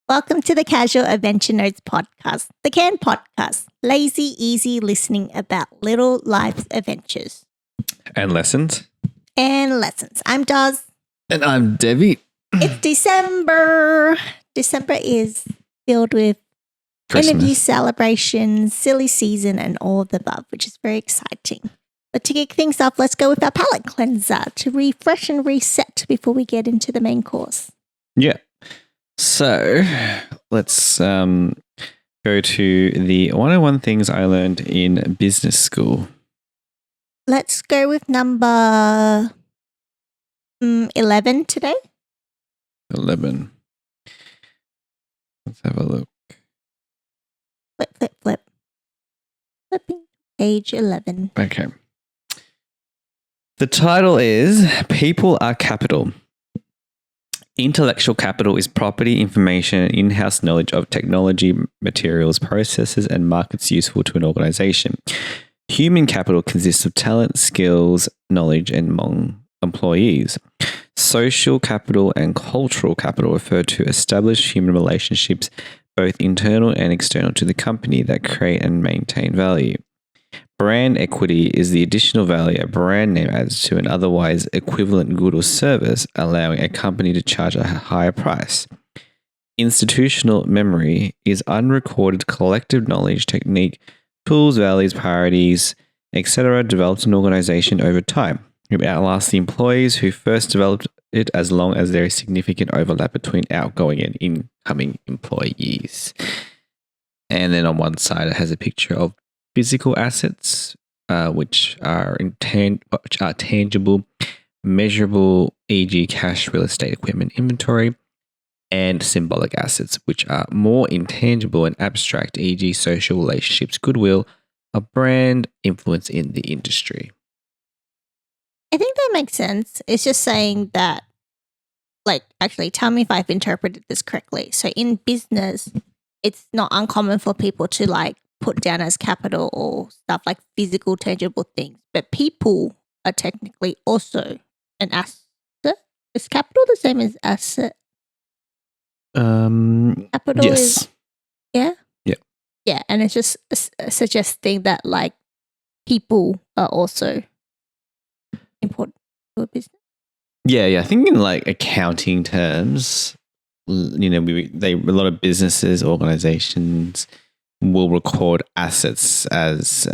Welcome to the Casual Adventure Notes podcast, the CAN podcast, lazy, easy listening about little life adventures. And lessons. I'm Doz. And I'm Devy. It's December. December is filled with energy celebrations, silly season, and all of the above, which is very exciting. But to kick things off, let's go with our palate cleanser to refresh and reset before we get into the main course. Yeah. So let's go to the 101 things I learned in business school. Let's go with number 11 today. 11. Let's have a look. Flip. Flipping page 11. Okay. The title is People Are Capital. Intellectual capital is property, information, and in-house knowledge of technology, materials, processes, and markets useful to an organization. Human capital consists of talent, skills, knowledge, and among employees. Social capital and cultural capital refer to established human relationships, both internal and external to the company, that create and maintain value. Brand equity is the additional value a brand name adds to an otherwise equivalent good or service, allowing a company to charge a higher price. Institutional memory is unrecorded collective knowledge, technique, tools, values, priorities, etc. developed in an organization over time. It outlasts the employees who first developed it, as long as there is significant overlap between outgoing and incoming employees. And then on one side, it has a picture of physical assets, which are tangible, measurable, e.g. cash, real estate, equipment, inventory, and symbolic assets, which are more intangible and abstract, e.g. social relationships, goodwill, a brand, influence in the industry. I think that makes sense. It's just saying that, actually, tell me if I've interpreted this correctly. So in business, it's not uncommon for people to put down as capital or stuff like physical, tangible things. But people are technically also an asset. Is capital the same as asset? Capital yes. is, yeah? Yeah. Yeah, and it's just suggesting that people are also important to a business. Yeah. I think in accounting terms, a lot of businesses, organizations will record assets as,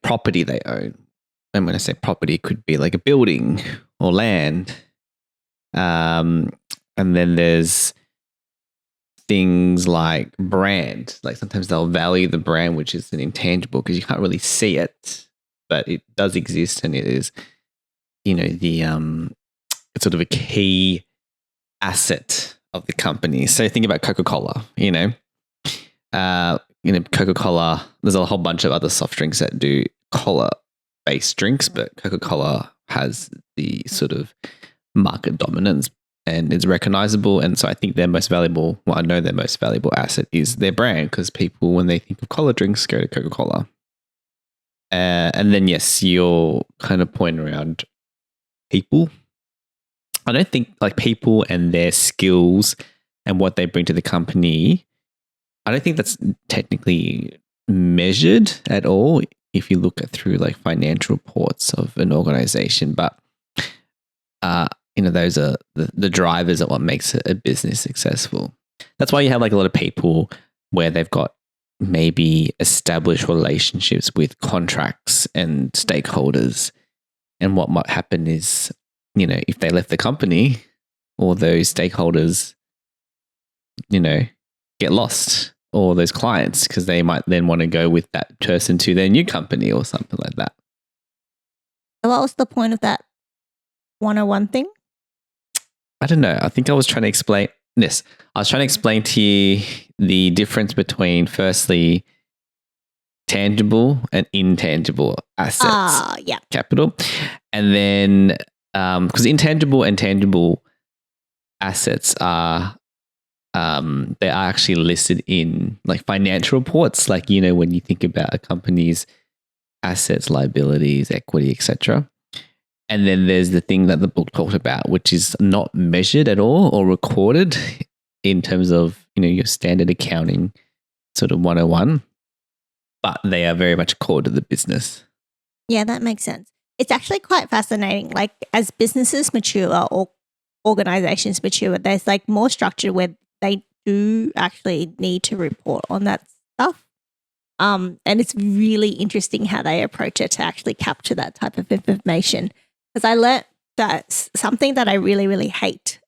property they own. And when I say property, it could be like a building or land. And then there's things like brand. Like sometimes they'll value the brand, which is an intangible because you can't really see it, but it does exist, and it is, it's sort of a key asset of the company. So think about Coca-Cola, Coca-Cola, there's a whole bunch of other soft drinks that do cola-based drinks, but Coca-Cola has the sort of market dominance and it's recognizable. And so I think their most valuable asset is their brand, because people, when they think of cola drinks, go to Coca-Cola. And then, yes, your kind of point around people. I don't think people and their skills and what they bring to the company, I don't think that's technically measured at all if you look at through financial reports of an organization. But, those are the drivers of what makes a business successful. That's why you have a lot of people where they've got maybe established relationships with contracts and stakeholders. And what might happen is, if they left the company, all those stakeholders, get lost, or those clients, because they might then want to go with that person to their new company or something like that. What was the point of that 101 thing? I don't know. I think I was trying to explain this. I was trying to explain to you the difference between, firstly, tangible and intangible assets. Yeah. Capital. And then, because intangible and tangible assets are, they are actually listed in financial reports, when you think about a company's assets, liabilities, equity, etc. And then there's the thing that the book talked about, which is not measured at all or recorded in terms of, your standard accounting sort of 101, but they are very much core to the business. Yeah, that makes sense. It's actually quite fascinating. Like as businesses mature or organizations mature, there's like more structure where they do actually need to report on that stuff. And it's really interesting how they approach it to actually capture that type of information. Because I learned that something that I really, really hate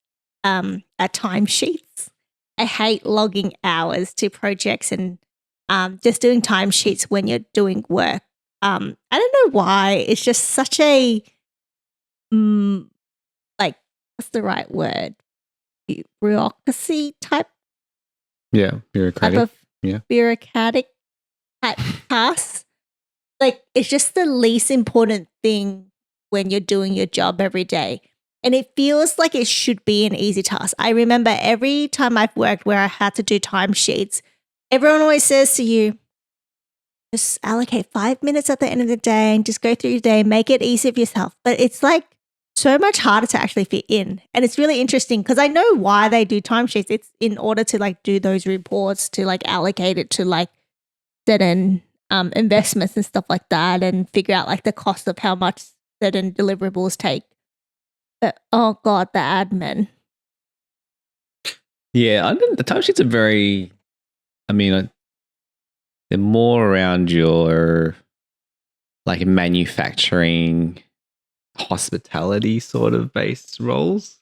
are timesheets. I hate logging hours to projects and just doing timesheets when you're doing work. I don't know why. It's just such a like, what's the right word? Bureaucracy type. Yeah, bureaucratic. Type of bureaucratic type tasks. Like it's just the least important thing when you're doing your job every day. And it feels like it should be an easy task. I remember every time I've worked where I had to do timesheets, everyone always says to you, just allocate 5 minutes at the end of the day and just go through your day, make it easy for yourself. But it's like so much harder to actually fit in. And it's really interesting because I know why they do timesheets. It's in order to like do those reports, to like allocate it to like certain investments and stuff like that and figure out like the cost of how much certain deliverables take. But oh God, the admin. Yeah, the timesheets are very, they're more around your like manufacturing, hospitality sort of based roles.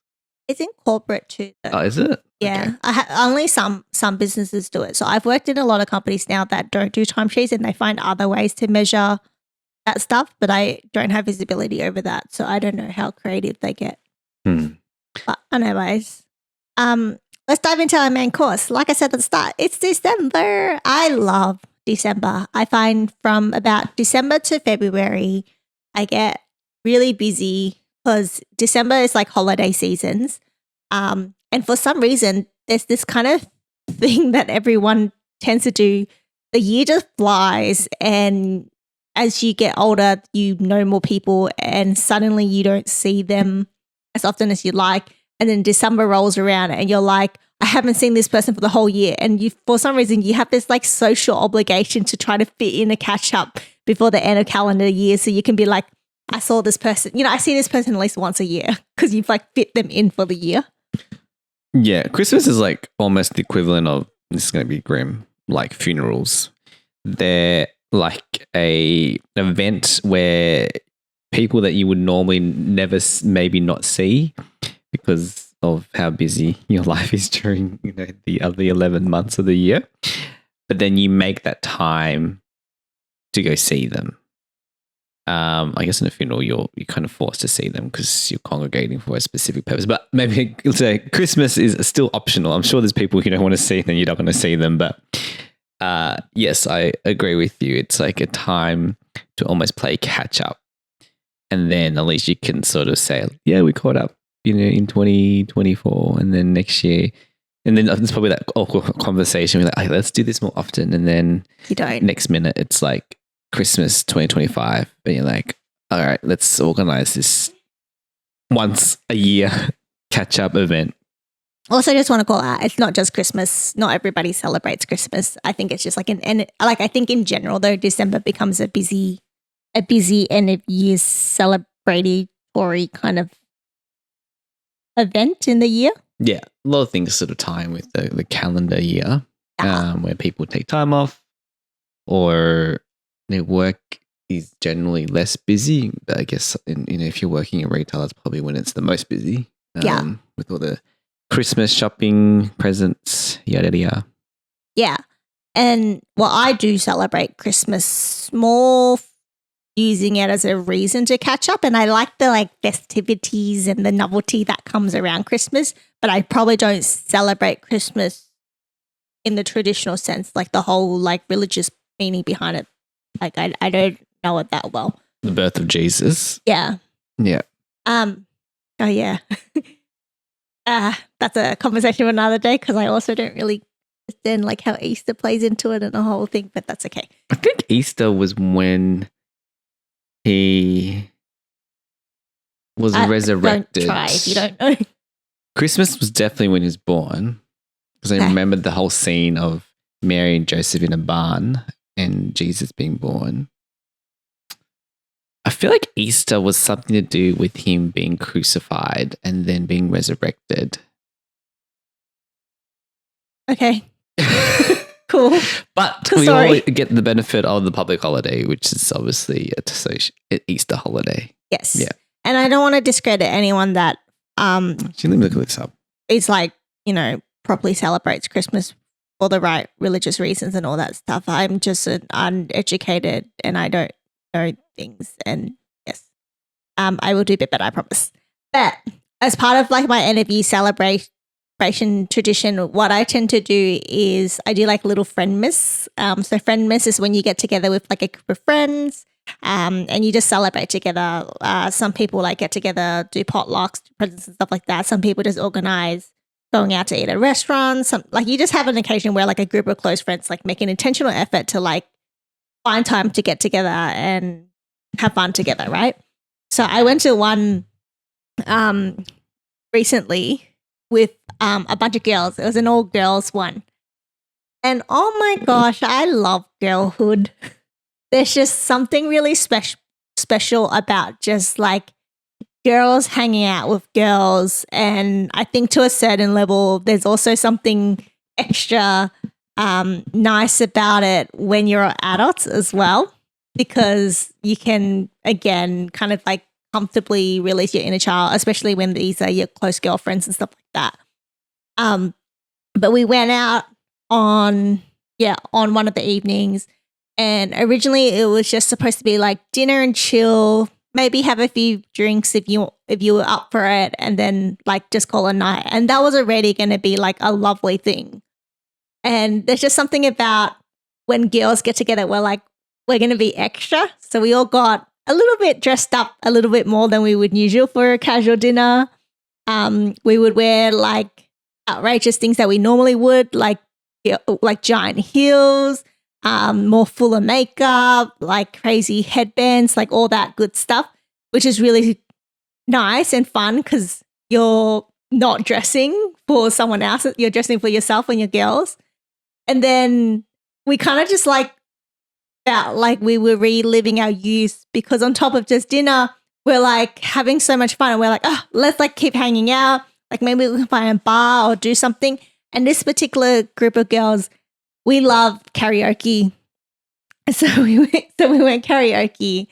It's in corporate too, though. Oh, is it? Yeah, okay. Only some businesses do it. So I've worked in a lot of companies now that don't do timesheets and they find other ways to measure that stuff, but I don't have visibility over that. So I don't know how creative they get. But anyways, let's dive into our main course. Like I said at the start, it's December. I love December. I find from about December to February, I get really busy because December is like holiday seasons. And for some reason, there's this kind of thing that everyone tends to do. The year just flies, and as you get older, you know more people, and suddenly you don't see them as often as you'd like. And then December rolls around, and you're like, I haven't seen this person for the whole year. And you, for some reason, you have this like social obligation to try to fit in a catch up before the end of calendar year, so you can be like, I saw this person. I see this person at least once a year because you've like fit them in for the year. Yeah, Christmas is like almost the equivalent of, this is going to be grim, like funerals. They're like a event where people that you would normally never maybe not see because of how busy your life is during the other 11 months of the year, but then you make that time to go see them. I guess in a funeral, you're kind of forced to see them because you're congregating for a specific purpose. But maybe say Christmas is still optional. I'm sure there's people who don't want to see them, you're not going to see them. But yes, I agree with you. It's like a time to almost play catch up. And then at least you can sort of say, yeah, we caught up, in 2024, and then next year. And then it's probably that awkward conversation. We're like, let's do this more often. And then you don't. Next minute, it's like Christmas 2025. And you're like, all right, let's organize this once a year catch up event. Also, just want to call out, it's not just Christmas. Not everybody celebrates Christmas. I think it's just like I think in general though, December becomes a busy end of year celebratory kind of event in the year. Yeah, a lot of things sort of tie in with the calendar year, where people take time off, or their work is generally less busy. But I guess if you're working in retail, that's probably when it's the most busy. With all the Christmas shopping, presents, yada yada. Yeah, and I do celebrate Christmas more, using it as a reason to catch up, and I like the festivities and the novelty that comes around Christmas, but I probably don't celebrate Christmas in the traditional sense, like the whole religious meaning behind it. Like I don't know it that well. The birth of Jesus. Yeah. Yeah. Oh yeah. That's a conversation for another day because I also don't really understand how Easter plays into it and the whole thing, but that's okay. I think Easter was when he was resurrected. Don't try if you don't know. Christmas was definitely when he was born. because I Okay. remembered the whole scene of Mary and Joseph in a barn and Jesus being born. I feel like Easter was something to do with him being crucified and then being resurrected. Okay. Cool. But Sorry. we all get the benefit of the public holiday, which is obviously an Easter holiday. Yes. Yeah. And I don't want to discredit anyone that Actually, let me look this up. is like, properly celebrates Christmas for the right religious reasons and all that stuff. I'm just uneducated and I don't know things. And yes, I will do a bit better, I promise. But as part of like my end of year celebration tradition, what I tend to do is I do like little friend miss. So friend miss is when you get together with like a group of friends and you just celebrate together. Some people like get together, do potlucks, do presents and stuff like that. Some people just organize going out to eat at restaurants. Like you just have an occasion where like a group of close friends like make an intentional effort to like find time to get together and have fun together, right? So I went to one recently with a bunch of girls. It was an all girls one. And oh my gosh, I love girlhood. There's just something really special about just like girls hanging out with girls. And I think to a certain level, there's also something extra nice about it when you're adults as well, because you can, again, kind of like comfortably release your inner child, especially when these are your close girlfriends and stuff like that. But we went out on one of the evenings, and originally it was just supposed to be like dinner and chill, maybe have a few drinks if you were up for it, and then like just call a night. And that was already going to be like a lovely thing. And there's just something about when girls get together, we're going to be extra. So we all got a little bit dressed up a little bit more than we would usual for a casual dinner. We would wear like outrageous things that we normally would, like giant heels, more full of makeup, like crazy headbands, like all that good stuff, which is really nice and fun because you're not dressing for someone else. You're dressing for yourself and your girls. And then we kind of just like felt like we were reliving our youth, because on top of just dinner, we're like having so much fun and we're like, oh, let's like keep hanging out. Like maybe we can find a bar or do something. And this particular group of girls, we love karaoke. So we went karaoke.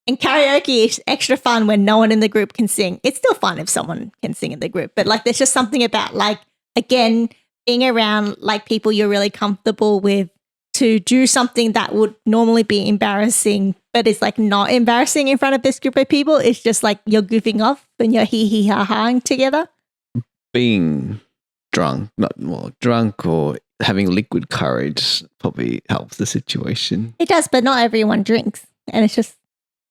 And karaoke is extra fun when no one in the group can sing. It's still fun if someone can sing in the group. But like there's just something about like, again, being around like people you're really comfortable with to do something that would normally be embarrassing, but it's like not embarrassing in front of this group of people. It's just like you're goofing off and you're hee-hee-ha-haing together. Being drunk or having liquid courage probably helps the situation. It does, but not everyone drinks. And it's just,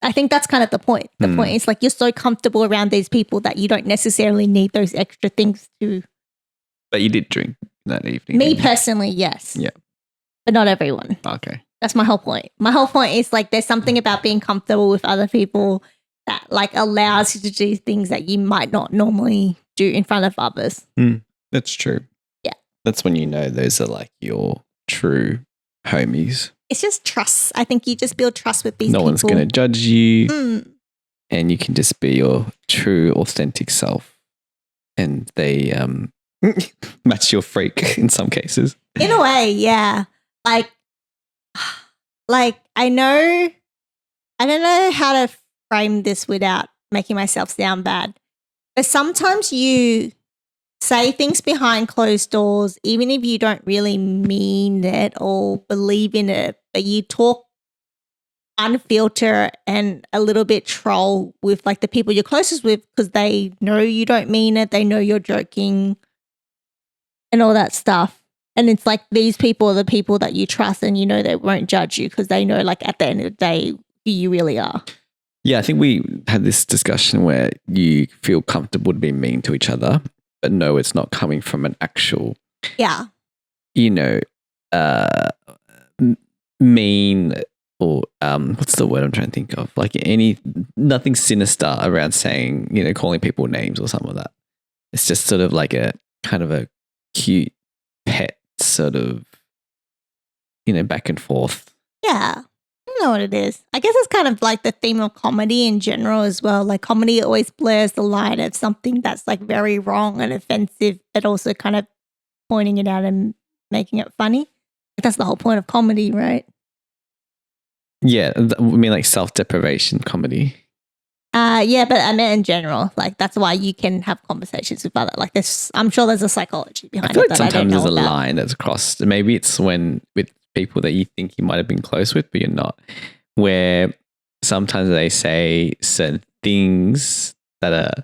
I think that's kind of the point. The point is like you're so comfortable around these people that you don't necessarily need those extra things to. But you did drink that evening. Me personally, yes. Yeah. But not everyone. Okay. That's my whole point. My whole point is like there's something about being comfortable with other people that like allows you to do things that you might not normally do in front of others. That's true. Yeah. That's when you know those are like your true homies. It's just trust. I think you just build trust with these people. No one's going to judge you and you can just be your true, authentic self. And they match your freak in some cases. In a way, yeah. Like I don't know how to frame this without making myself sound bad. But sometimes you say things behind closed doors, even if you don't really mean it or believe in it, but you talk unfiltered and a little bit troll with like the people you're closest with because they know you don't mean it. They know you're joking and all that stuff. And it's like these people are the people that you trust and you know they won't judge you because they know like at the end of the day who you really are. Yeah, I think we had this discussion where you feel comfortable to be mean to each other, but no, it's not coming from an actual, mean or what's the word I'm trying to think of? Like nothing sinister around saying, calling people names or something like that. It's just sort of like a kind of a cute pet sort of, back and forth. Yeah. I don't know what it is. I guess it's kind of like the theme of comedy in general as well. Like comedy always blurs the line of something that's like very wrong and offensive, but also kind of pointing it out and making it funny. That's the whole point of comedy, right? Yeah, I mean like self-deprivation comedy. Yeah, but I meant in general. Like that's why you can have conversations with other. Like this, I'm sure there's a psychology behind I feel it like that I don't sometimes know there's a about. line that's crossed. Maybe it's when with people that you think you might have been close with, but you're not. Where sometimes they say certain things that are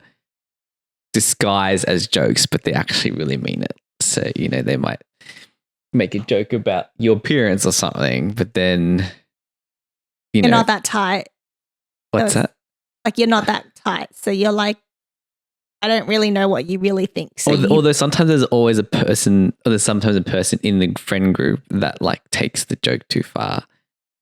disguised as jokes, but they actually really mean it. So, they might make a joke about your appearance or something, but then, You're not that tight. What's that? Like you're not that tight. So you're like, I don't really know what you really think. So although sometimes there's always a person, or there's sometimes a person in the friend group that like takes the joke too far.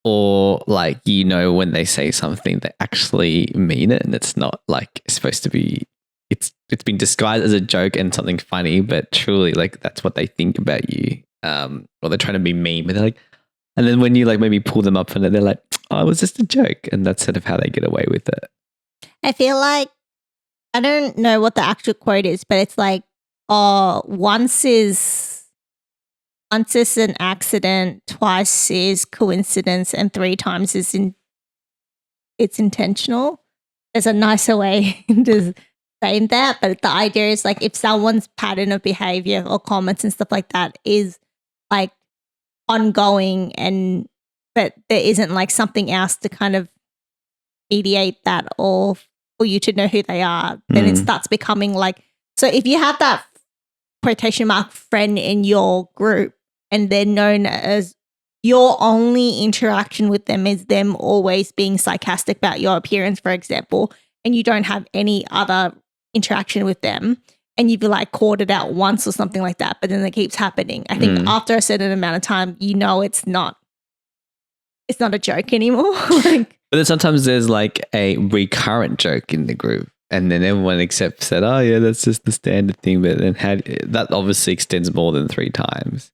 Or like, when they say something they actually mean it and it's not like supposed to be, it's been disguised as a joke and something funny, but truly like that's what they think about you. Or they're trying to be mean, but they're like, and then when you like maybe pull them up on it, they're like, oh, it was just a joke. And that's sort of how they get away with it. I feel like, I don't know what the actual quote is, but it's like, once is an accident, twice is coincidence, and 3 times is it's intentional. There's a nicer way to say that, but the idea is like if someone's pattern of behavior or comments and stuff like that is like ongoing but there isn't like something else to kind of mediate that or for you to know who they are, then it starts becoming like, so if you have that quotation mark friend in your group and they're known as your only interaction with them is them always being sarcastic about your appearance, for example, and you don't have any other interaction with them and you've like called it out once or something like that, but then it keeps happening. I think after a certain amount of time, it's not a joke anymore. But then sometimes there's like a recurrent joke in the group and then everyone accepts that, oh yeah, that's just the standard thing. But then that obviously extends more than 3 times.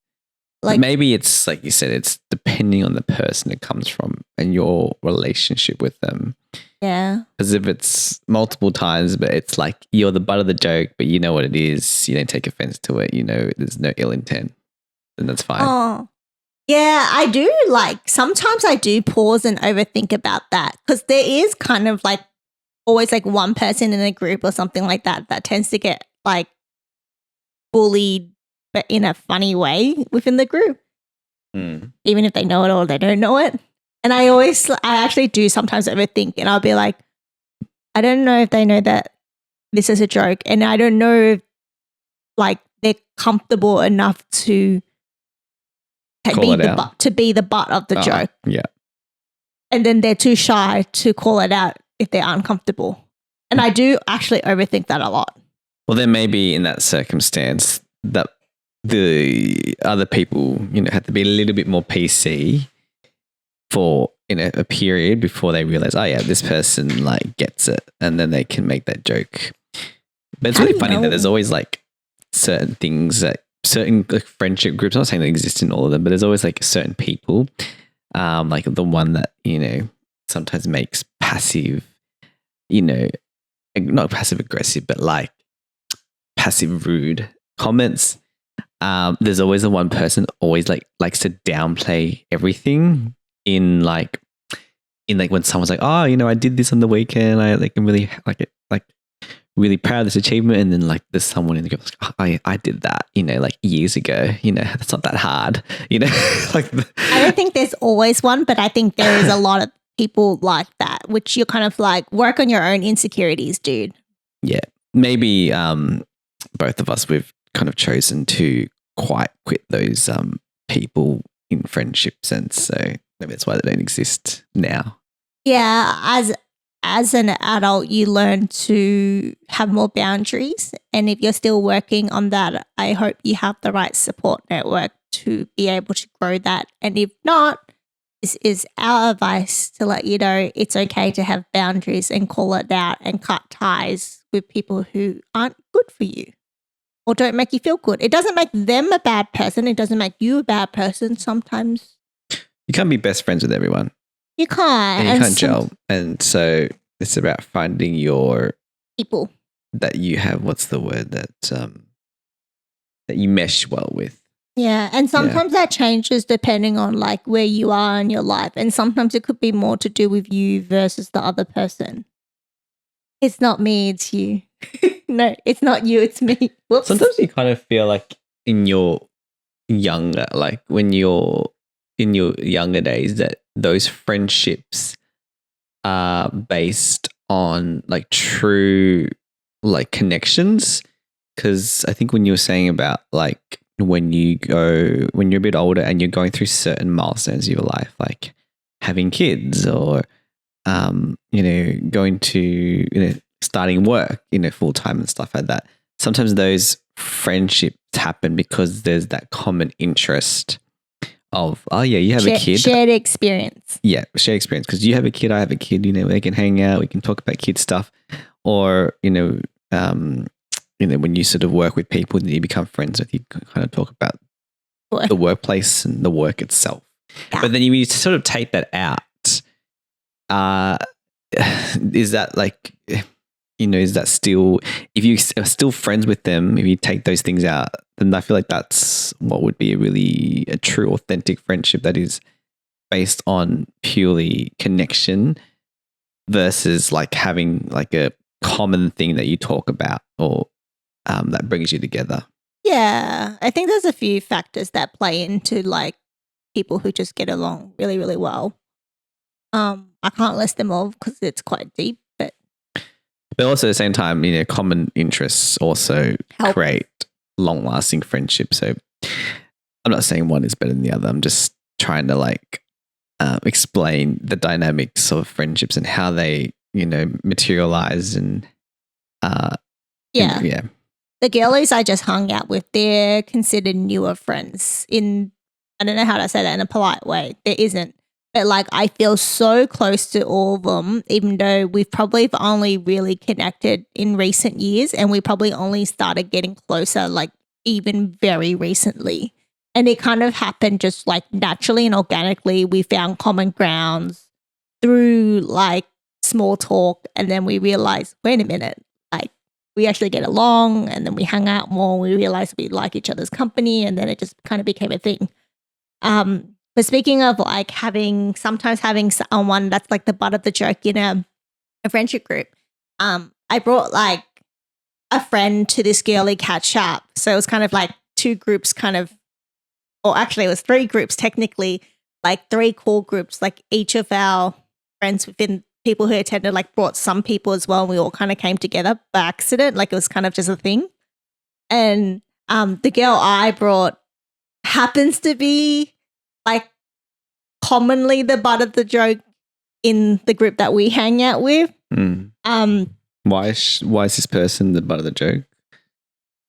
Like maybe it's like you said, it's depending on the person it comes from and your relationship with them. Yeah. Because if it's multiple times, but it's like you're the butt of the joke, but you know what it is, you don't take offense to it, there's no ill intent, then that's fine. Oh, yeah, I do sometimes I do pause and overthink about that because there is kind of like always like one person in a group or something like that tends to get like bullied, but in a funny way within the group. Even if they know it or they don't know it. And I actually do sometimes overthink and I'll be like, I don't know if they know that this is a joke. And I don't know if like they're comfortable enough to be the butt of the joke. Yeah. And then they're too shy to call it out if they're uncomfortable. And I do actually overthink that a lot. Well, then maybe in that circumstance that the other people, have to be a little bit more PC for a period before they realize, oh yeah, this person like gets it, and then they can make that joke. But it's really funny that there's always like certain things that certain like friendship groups. I'm not saying they exist in all of them, but there's always like certain people, like the one that sometimes makes passive, not passive aggressive, but like passive rude comments. There's always the one person always like likes to downplay everything in when someone's like, oh, I did this on the weekend. I'm really really proud of this achievement. And then like there's someone in the group like, oh, I did that, like years ago, that's not that hard, like I don't think there's always one, but I think there is a lot of people like that, which you're kind of like work on your own insecurities, dude. Yeah. Maybe both of us, we've kind of chosen to quite quit those people in friendship sense. So maybe that's why they don't exist now. Yeah, as an adult, you learn to have more boundaries. And if you're still working on that, I hope you have the right support network to be able to grow that. And if not, this is our advice to let you know it's okay to have boundaries and call it out and cut ties with people who aren't good for you. or don't make you feel good. It doesn't make them a bad person. It doesn't make you a bad person. Sometimes You can't be best friends with everyone. you can't. And you can't gel. And so it's about finding your people that you have, what's the word, that you mesh well with. Yeah, and sometimes that changes depending on like where you are in your life, and sometimes it could be more to do with you versus the other person. It's not me, it's you. No, it's not you, it's me. Whoops. Sometimes you kind of feel like in your younger, like when you're in your younger days, that those friendships are based on like true like connections. Because I think when you were saying about like when you're a bit older and you're going through certain milestones of your life, like having kids or, going to, starting work, full time and stuff like that. Sometimes those friendships happen because there's that common interest of, oh yeah, you have a kid. Shared experience. Yeah, shared experience. Because you have a kid, I have a kid, they can hang out, we can talk about kid stuff. Or, when you sort of work with people that you become friends with, you kind of talk about the workplace and the work itself. Yeah. But then you sort of take that out. Is that like, is that still, if you are still friends with them, if you take those things out, then I feel like that's what would be a true, authentic friendship that is based on purely connection versus like having like a common thing that you talk about or that brings you together. Yeah, I think there's a few factors that play into like people who just get along really, really well. I can't list them all because it's quite deep, but also at the same time, common interests also create long-lasting friendships. So I'm not saying one is better than the other. I'm just trying to like explain the dynamics of friendships and how they, materialize and yeah. The girlies I just hung out with, they're considered newer friends I don't know how to say that in a polite way. There isn't. But like I feel so close to all of them, even though we've probably only really connected in recent years and we probably only started getting closer like even very recently. And it kind of happened just like naturally and organically. We found common grounds through like small talk, and then we realized, wait a minute, like we actually get along, and then we hung out more. We realized we like each other's company, and then it just kind of became a thing. But speaking of like sometimes having someone that's like the butt of the joke in a friendship group, I brought like a friend to this girly catch up. So it was kind of like two groups or actually it was three groups technically, like three core groups, like each of our friends within people who attended like brought some people as well. And we all kind of came together by accident. Like it was kind of just a thing. And the girl I brought happens to be like commonly the butt of the joke in the group that we hang out with. Why is this person the butt of the joke?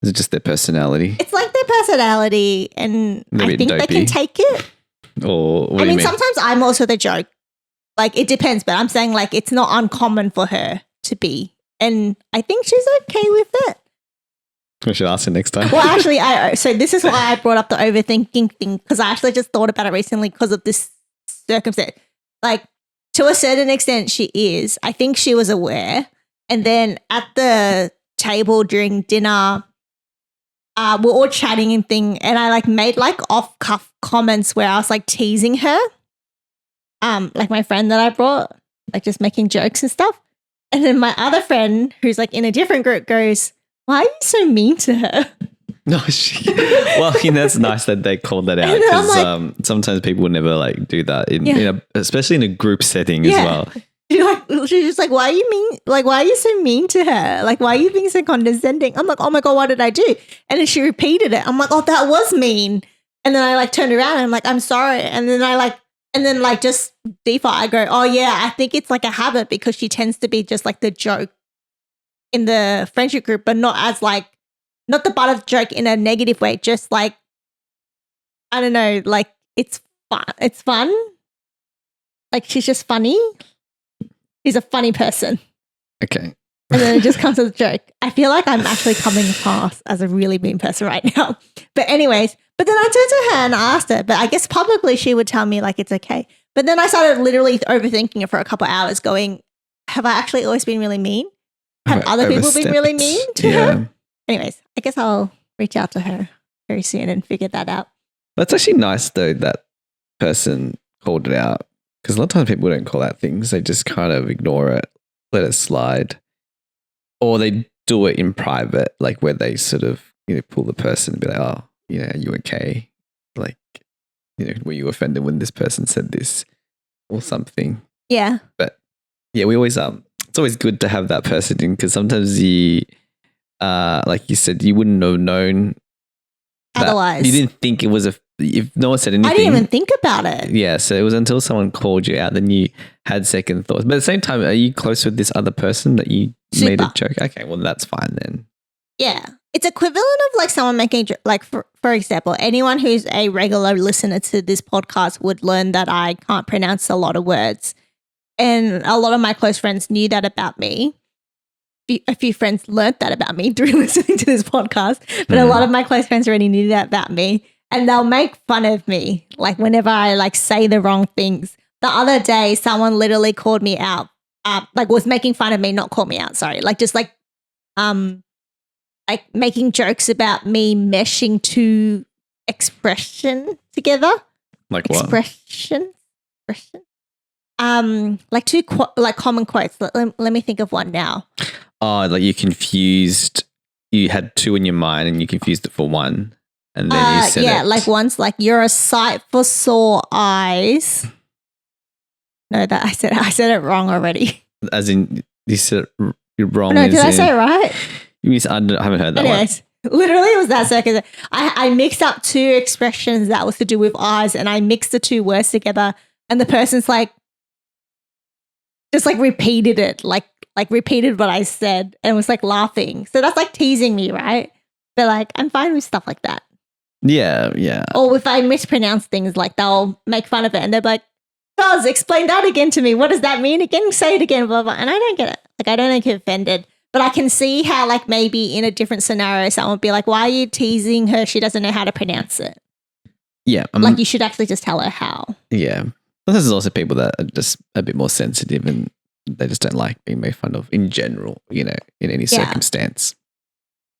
Is it just their personality? It's like their personality, and I think they can take it. Or what do you mean? Sometimes I'm also the joke. Like it depends, but I'm saying like it's not uncommon for her to be, and I think she's okay with it. We should ask her next time. Well, actually, so this is why I brought up the overthinking thing, because I actually just thought about it recently because of this circumstance. Like, to a certain extent, she is. I think she was aware. And then at the table during dinner, we're all chatting and thing, and I like made like off-cuff comments where I was like teasing her, like my friend that I brought, like just making jokes and stuff. And then my other friend, who's like in a different group, goes, "Why are you so mean to her?" No, that's nice that they called that out, because like, sometimes people would never like do that especially in a group setting as well. She's just like, "Why are you mean? Like, why are you so mean to her? Like, why are you being so condescending?" I'm like, "Oh my God, what did I do?" And then she repeated it. I'm like, "Oh, that was mean." And then I like turned around and I'm like, "I'm sorry." And then just default, I go, "Oh yeah, I think it's like a habit because she tends to be just like the joke in the friendship group, but not as like, not the butt of the joke in a negative way, just like, I don't know, like it's fun. It's fun. Like she's just funny. She's a funny person." Okay. And then it just comes as a joke. I feel like I'm actually coming across as a really mean person right now. But anyways, but then I turned to her and asked her, but I guess publicly she would tell me like it's okay. But then I started literally overthinking it for a couple of hours going, have I actually always been really mean? Have other people been really mean to her? Anyways, I guess I'll reach out to her very soon and figure that out. That's actually nice though that person called it out, because a lot of times people don't call out things. They just kind of ignore it, let it slide. Or they do it in private, like where they sort of, pull the person and be like, oh, are you okay? Like, were you offended when this person said this or something? Yeah. But yeah, we always, it's always good to have that person in, because sometimes like you said, you wouldn't have known. Otherwise. You didn't think it was if no one said anything. I didn't even think about it. Yeah, so it was until someone called you out, then you had second thoughts. But at the same time, are you close with this other person that you made a joke? Okay, well, that's fine then. Yeah. It's equivalent of like someone making, like for example, anyone who's a regular listener to this podcast would learn that I can't pronounce a lot of words. And a lot of my close friends knew that about me. A few friends learnt that about me through listening to this podcast, but a lot of my close friends already knew that about me, and they'll make fun of me like whenever I like say the wrong things. The other day, someone literally called me out, like was making fun of me, not call me out, sorry, like just like making jokes about me meshing two expression together. Like what? Expression. Like two like common quotes. Let me think of one now. Oh, like you had two in your mind and you confused it for one. And then you said like one's like, you're a sight for sore eyes. No, that I said it wrong already. As in, you said you're wrong. No, did I say it right? I haven't heard that Anyways, literally it was that circus. I mixed up two expressions that was to do with eyes, and I mixed the two words together, and the person's like, just like repeated it, like repeated what I said and was like laughing. So that's like teasing me, right? But like, I'm fine with stuff like that. Yeah, yeah. Or if I mispronounce things, like they'll make fun of it and they're like, Doz, explain that again to me. What does that mean again? Say it again, blah, blah. And I don't get it. Like, I don't get offended. But I can see how like maybe in a different scenario, someone would be like, why are you teasing her? She doesn't know how to pronounce it. Yeah. Like you should actually just tell her how. Yeah. But there's also people that are just a bit more sensitive and they just don't like being made fun of in general, in any circumstance.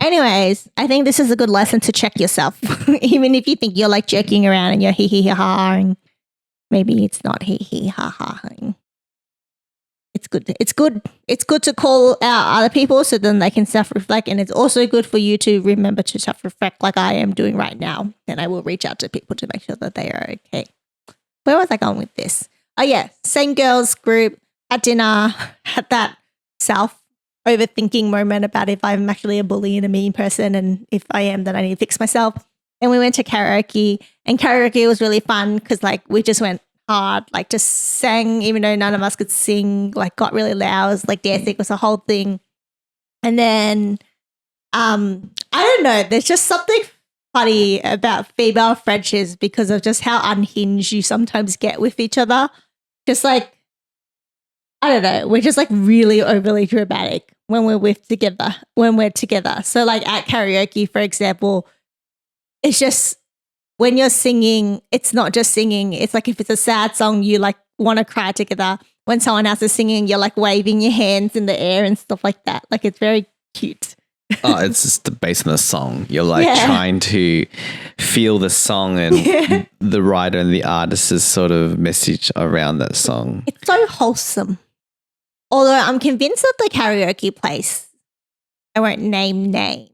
Anyways, I think this is a good lesson to check yourself. Even if you think you're like joking around and you're hee-hee-ha-ha-ing, maybe it's not hee-hee-ha-ha-ing. It's good. It's good to call out other people so then they can self-reflect, and it's also good for you to remember to self-reflect like I am doing right now. And I will reach out to people to make sure that they are okay. Where was I going with this? Oh yeah, same girls group at dinner had that self-overthinking moment about if I'm actually a bully and a mean person, and if I am, then I need to fix myself. And we went to karaoke, and karaoke was really fun because like we just went hard, like just sang even though none of us could sing, like got really loud, it was like dancing, it was a whole thing. And then I don't know, there's just something funny about female friendships because of just how unhinged you sometimes get with each other. Just like, I don't know, we're just like really overly dramatic when we're together. So like at karaoke, for example, it's just when you're singing, it's not just singing. It's like if it's a sad song, you like want to cry together. When someone else is singing, you're like waving your hands in the air and stuff like that. Like it's very cute. Oh, it's just based on the song. You're like trying to feel the song and the writer and the artist's sort of message around that song. It's so wholesome. Although I'm convinced that the karaoke place, I won't name names,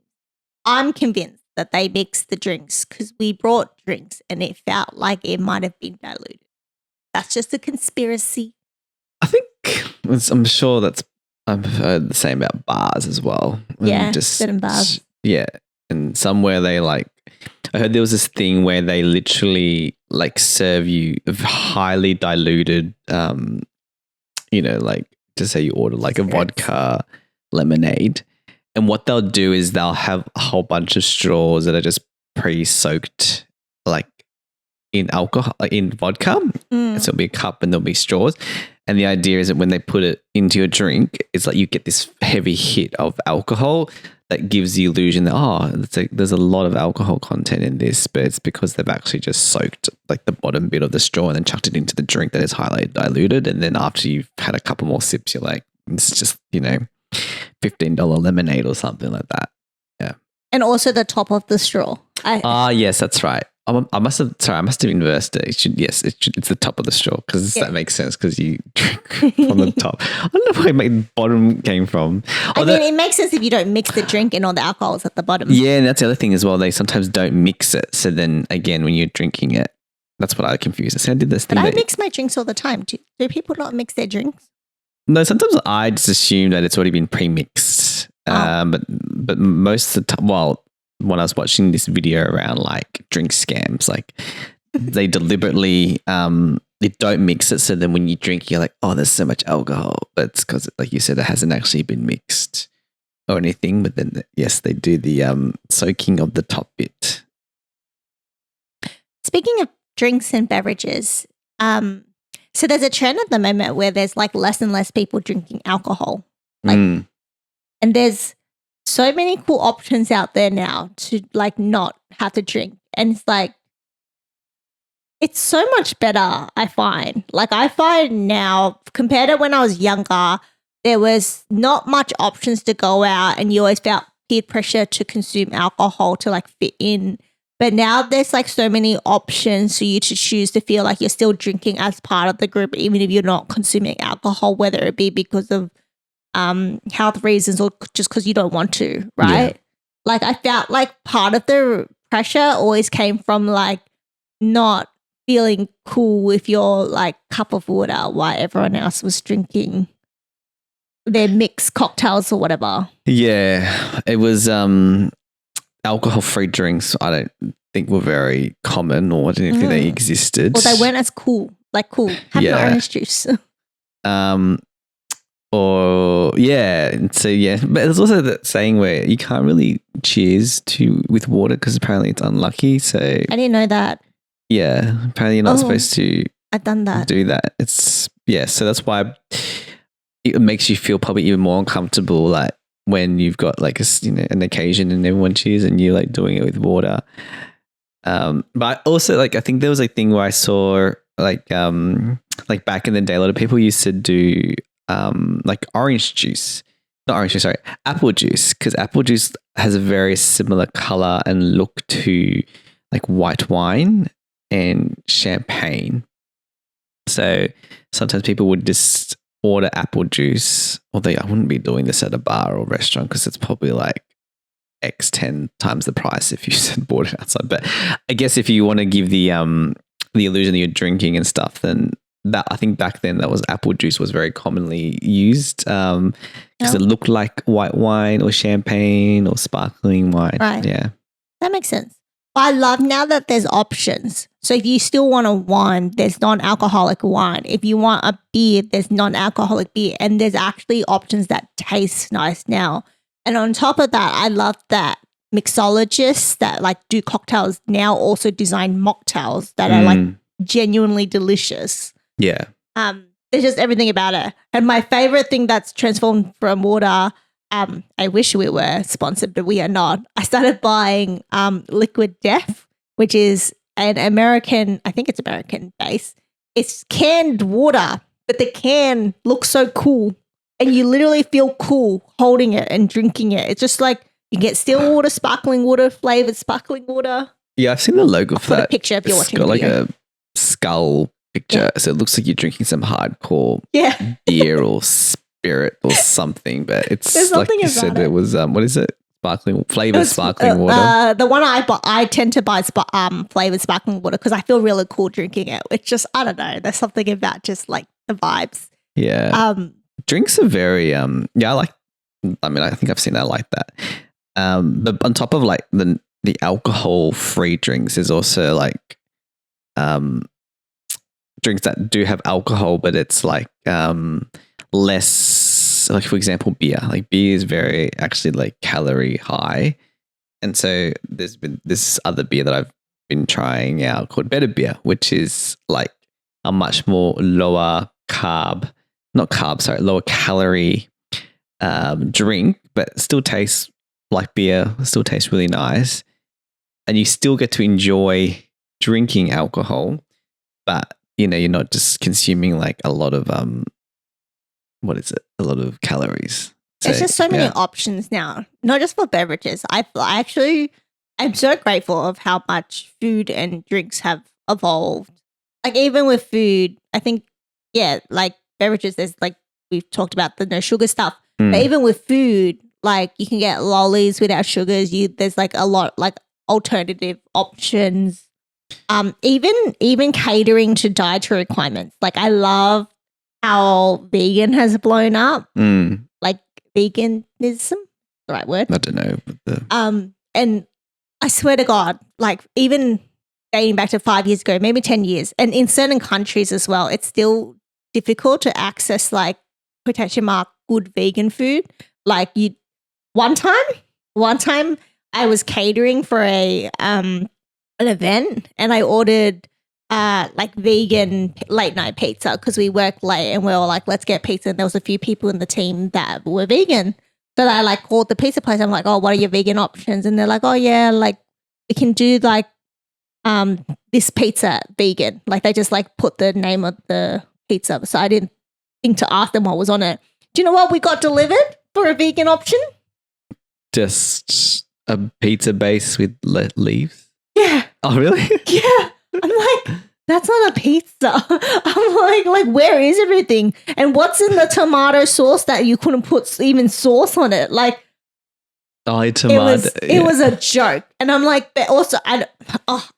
I'm convinced that they mixed the drinks because we brought drinks and it felt like it might have been diluted. That's just a conspiracy. I think, I'm sure I've heard the same about bars as well. Yeah, certain bars. Yeah, and somewhere they like, I heard there was this thing where they literally like serve you highly diluted, like just say you order like a vodka lemonade. And what they'll do is they'll have a whole bunch of straws that are just pre-soaked like in alcohol, like in vodka. So it'll be a cup and there'll be straws. And the idea is that when they put it into your drink, it's like you get this heavy hit of alcohol that gives the illusion that there's a lot of alcohol content in this, but it's because they've actually just soaked like the bottom bit of the straw and then chucked it into the drink that is highly diluted. And then after you've had a couple more sips, you're like, it's just, $15 lemonade or something like that. Yeah. And also the top of the straw. Yes, that's right. I must have inversed it. It's the top of the straw because that makes sense because you drink from the top. I don't know where my bottom came from. It makes sense if you don't mix the drink and all the alcohol is at the bottom. Yeah, and that's the other thing as well. They sometimes don't mix it. So then again, when you're drinking it, that's what I confuse. I did this thing. But I mix my drinks all the time. Do people not mix their drinks? No, sometimes I just assume that it's already been pre-mixed. But most of the time, when I was watching this video around like drink scams, like they deliberately they don't mix it. So then when you drink, you're like, oh, there's so much alcohol. But it's because, like you said, it hasn't actually been mixed or anything. But then, yes, they do the soaking of the top bit. Speaking of drinks and beverages, so there's a trend at the moment where there's like less and less people drinking alcohol. And there's so many cool options out there now to like not have to drink. And it's like, it's so much better, I find. Like I find now, compared to when I was younger, there was not much options to go out and you always felt peer pressure to consume alcohol to like fit in. But now there's like so many options for you to choose to feel like you're still drinking as part of the group, even if you're not consuming alcohol, whether it be because of health reasons or just because you don't want to, right? Yeah. Like I felt like part of the pressure always came from like not feeling cool with your like cup of water while everyone else was drinking their mixed cocktails or whatever. Yeah, it was alcohol-free drinks. I don't think were very common, or I didn't think they existed. Or they weren't as cool. Like cool, have an orange juice. Or but there's also that saying where you can't really cheers with water because apparently it's unlucky. So I didn't know that. Yeah, apparently you're not supposed to. I've done that. Do that. So that's why it makes you feel probably even more uncomfortable, like when you've got like an occasion and everyone cheers and you're like doing it with water. But also like I think there was a thing where I saw like back in the day, a lot of people used to do like apple juice, because apple juice has a very similar color and look to like white wine and champagne. So sometimes people would just order apple juice, although I wouldn't be doing this at a bar or restaurant because it's probably like X 10 times the price if you bought it outside. But I guess if you want to give the illusion that you're drinking and stuff, then that I think back then that was apple juice was very commonly used because it looked like white wine or champagne or sparkling wine. Right. Yeah. That makes sense. I love now that there's options. So if you still want a wine, there's non-alcoholic wine. If you want a beer, there's non-alcoholic beer. And there's actually options that taste nice now. And on top of that, I love that mixologists that like do cocktails now also design mocktails that are like genuinely delicious. Yeah. There's just everything about it. And my favorite thing that's transformed from water, I wish we were sponsored, but we are not. I started buying Liquid Death, which is an American, I think it's American base. It's canned water, but the can looks so cool. And you literally feel cool holding it and drinking it. It's just like you get still water, sparkling water, flavored sparkling water. Yeah, I've seen the logo for that. A picture if you're watching. It's got like a skull picture. So it looks like you're drinking some hardcore beer or spirit or something. But it's like you said, it was, what is it? Flavored sparkling water. The one I tend to buy flavored sparkling water because I feel really cool drinking it. It's just, I don't know. There's something about just like the vibes. Yeah. Drinks are very, I think I've seen that like that. But on top of like the alcohol-free drinks, there's also like drinks that do have alcohol, but it's like less, like for example, beer. Like beer is very actually like calorie high. And so there's been this other beer that I've been trying out called Better Beer, which is like a much more lower carb not carbs, sorry, lower calorie drink, but still tastes like beer, still tastes really nice. And you still get to enjoy drinking alcohol, but you're not just consuming like a lot of what is it? A lot of calories. There's just so many options now, not just for beverages. I'm so grateful of how much food and drinks have evolved. Like even with food, I think, like beverages, there's like, we've talked about the no sugar stuff, but even with food, like you can get lollies without sugars. There's like a lot like alternative options. Even catering to dietary requirements. Like I love how vegan has blown up. Like veganism, the right word? I don't know. And I swear to God, like even dating back to 5 years ago, maybe 10 years, and in certain countries as well, it's still difficult to access like quotation mark good vegan food. Like one time I was catering for an event and I ordered like vegan late night pizza because we worked late and we were like, let's get pizza. And there was a few people in the team that were vegan. So I like called the pizza place. I'm like, oh, what are your vegan options? And they're like, oh yeah, like we can do like this pizza vegan. Like they just like put the name of the pizza. So I didn't think to ask them what was on it. Do you know what we got delivered for a vegan option? Just a pizza base with leaves? Yeah. Oh, really? Yeah. I'm like, that's not a pizza. I'm like, where is everything? And what's in the tomato sauce that you couldn't put even sauce on it? Like, tomato. It was a joke. And I'm like, but also, I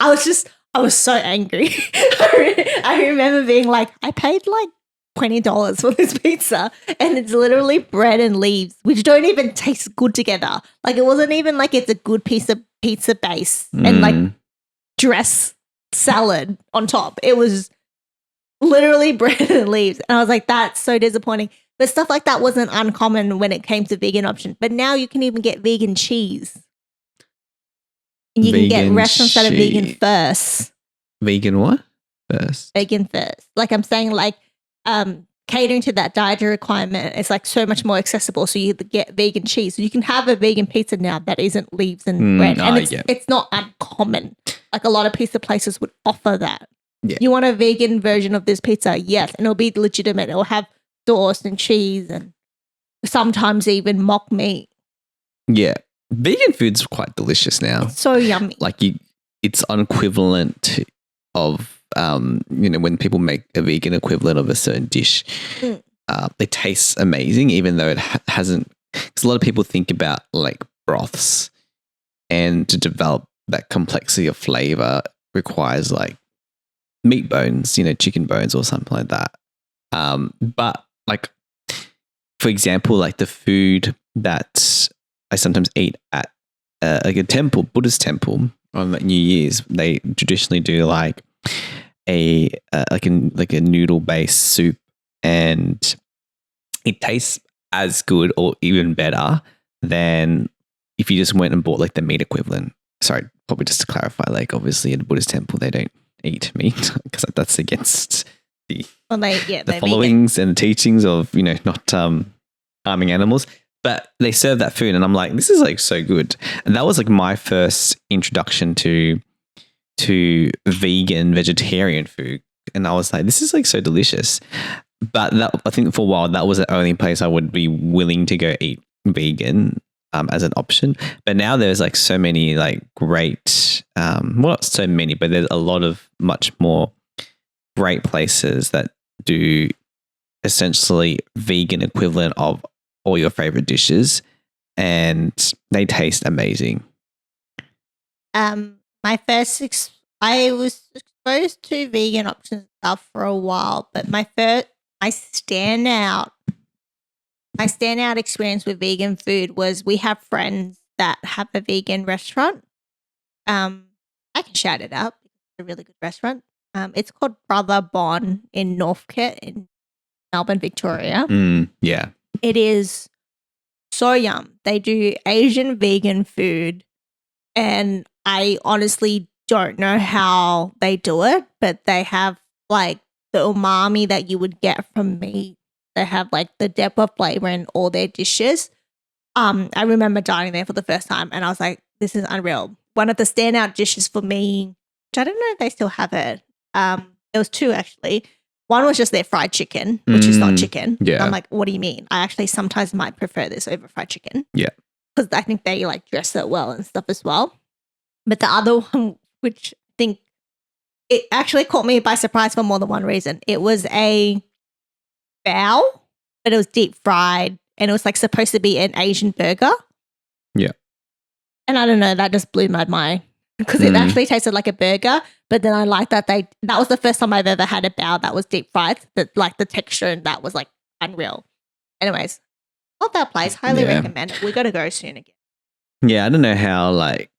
was so angry. I remember being like, I paid like $20 for this pizza and it's literally bread and leaves, which don't even taste good together. Like it wasn't even like it's a good piece of pizza base and like dress salad on top. It was literally bread and leaves. And I was like, that's so disappointing. But stuff like that wasn't uncommon when it came to vegan options. But now you can even get vegan cheese. And you can get restaurants that are vegan first. Vegan what? First. Vegan first. Like I'm saying, like catering to that dietary requirement, it's like so much more accessible. So you get vegan cheese. So you can have a vegan pizza now that isn't leaves and bread. And it's not uncommon. Like a lot of pizza places would offer that. Yeah. You want a vegan version of this pizza? Yes. And it'll be legitimate. It'll have sauce and cheese and sometimes even mock meat. Yeah. Vegan food's quite delicious now. It's so yummy. Like it's equivalent of when people make a vegan equivalent of a certain dish, it tastes amazing, even though it hasn't. Because a lot of people think about like broths, and to develop that complexity of flavor requires like meat bones, chicken bones or something like that. But like, for example, like the food that I sometimes eat at like a temple, Buddhist temple on like New Year's, they traditionally do like a noodle based soup, and it tastes as good or even better than if you just went and bought like the meat equivalent. Sorry, probably just to clarify, like obviously at a Buddhist temple they don't eat meat because that's against the followings and the teachings of not harming animals. But they serve that food, and I'm like, this is like so good. And that was like my first introduction to vegetarian food, and I was like, this is like so delicious. But I think for a while that was the only place I would be willing to go eat vegan as an option. But now there's like so many like great, well, not so many, but there's a lot of much more great places that do essentially vegan equivalent of all your favorite dishes, and they taste amazing. I was exposed to vegan options stuff for a while, but my standout experience with vegan food was we have friends that have a vegan restaurant. I can shout it out. It's a really good restaurant. It's called Brother Bon in Northcote in Melbourne, Victoria. Yeah. It is so yum. They do Asian vegan food, and I honestly don't know how they do it, but they have like the umami that you would get from meat they have like the depth of flavor in all their dishes. I remember dining there for the first time and I was like, this is unreal. One of the standout dishes for me, which I don't know if they still have it. There was two actually. One was just their fried chicken, which is not chicken. Yeah. I'm like, what do you mean? I actually sometimes might prefer this over fried chicken. Yeah. Because I think they like dress it well and stuff as well. But the other one, which I think it actually caught me by surprise for more than one reason. It was a bao, but it was deep fried and it was like supposed to be an Asian burger. Yeah. And I don't know, that just blew my mind because it actually tasted like a burger. But then I like that that was the first time I've ever had a bao that was deep fried. That like the texture and that was like unreal. Anyways, not that place. Highly recommend it. We got to go soon again. Yeah, I don't know how like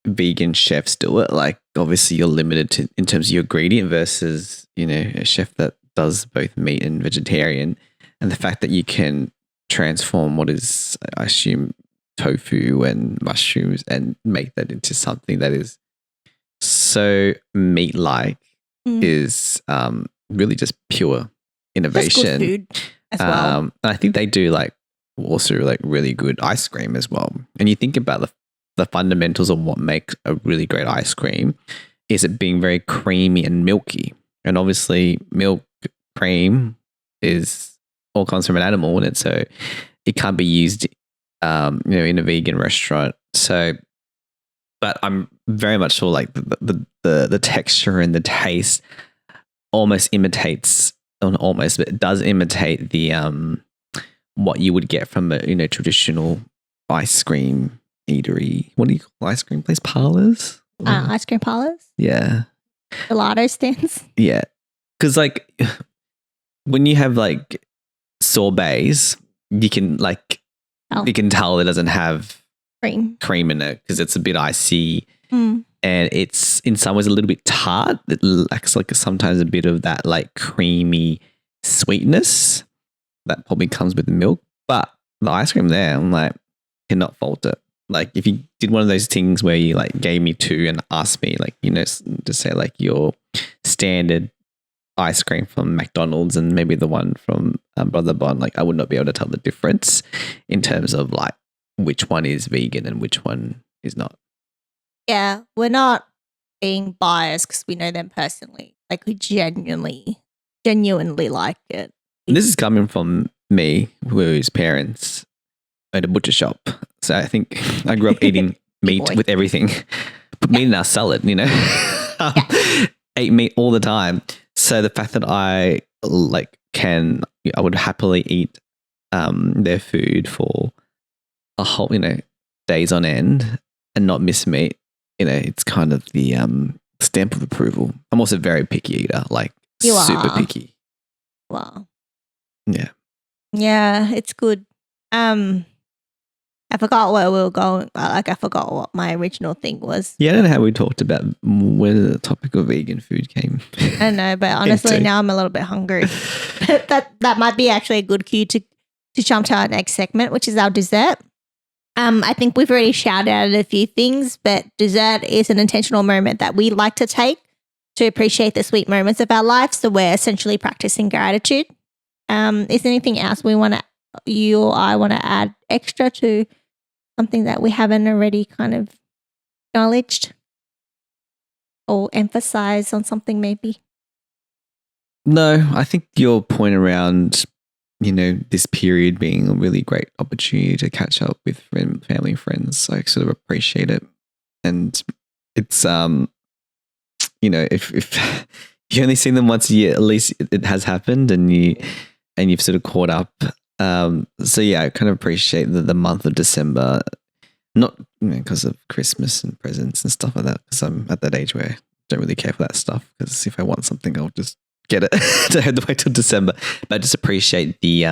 vegan chefs do it. Like obviously you're limited in terms of your ingredient versus, you know, a chef that does both meat and vegetarian. And the fact that you can transform what is, I assume, tofu and mushrooms and make that into something that is so meat-like is really just pure innovation. Just good food as well. And I think they do like also like really good ice cream as well. And you think about the fundamentals of what makes a really great ice cream is it being very creamy and milky. And obviously milk cream is all comes from an animal in it, so it can't be used in a vegan restaurant. So but I'm very much sure like the texture and the taste almost imitates, not almost, but it does imitate the what you would get from a traditional ice cream eatery. What do you call ice cream place? Parlors? Ice cream parlors? Yeah. Gelato stands? Yeah. Because like when you have like sorbets, you can you can tell it doesn't have cream in it because it's a bit icy and it's in some ways a little bit tart. It lacks like sometimes a bit of that like creamy sweetness that probably comes with the milk. But the ice cream there, I'm like, cannot fault it. Like if you did one of those things where you like gave me two and asked me like, just say like your standard ice cream from McDonald's and maybe the one from Brother Bon, like I would not be able to tell the difference in terms of like which one is vegan and which one is not. Yeah, we're not being biased because we know them personally. Like we genuinely like it. This is coming from me, whose parents owned a butcher shop. So I think I grew up eating meat with everything. Put meat in our salad, Ate meat all the time. So the fact that I would happily eat their food for a whole, days on end and not miss meat, it's kind of the stamp of approval. I'm also a very picky eater, like super picky. Wow. Yeah. Yeah, it's good. I forgot where we were going. I forgot what my original thing was. Yeah, I don't know how we talked about where the topic of vegan food came. I know, but honestly, now I'm a little bit hungry. that might be actually a good cue to jump to our next segment, which is our dessert. I think we've already shouted out a few things, but dessert is an intentional moment that we like to take to appreciate the sweet moments of our life. So we're essentially practicing gratitude. Is there anything else you or I want to add extra to something that we haven't already kind of acknowledged or emphasize on something maybe? No, I think your point around, this period being a really great opportunity to catch up with family and friends, I sort of appreciate it. And it's, if you only see them once a year, at least it has happened and you've sort of caught up. So yeah, I kind of appreciate the month of December, not because of Christmas and presents and stuff like that, because I'm at that age where I don't really care for that stuff, because if I want something, I'll just get it. Don't have to wait till December. But I just appreciate the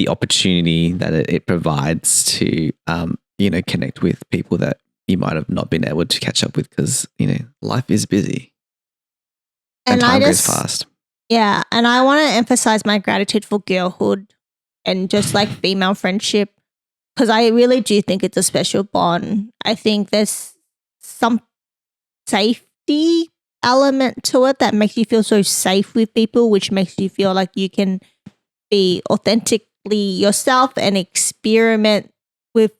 opportunity that it provides to connect with people that you might have not been able to catch up with because life is busy and time goes fast. Yeah, and I want to emphasize my gratitude for girlhood and just like female friendship, because I really do think it's a special bond. I think there's some safety element to it that makes you feel so safe with people, which makes you feel like you can be authentically yourself and experiment with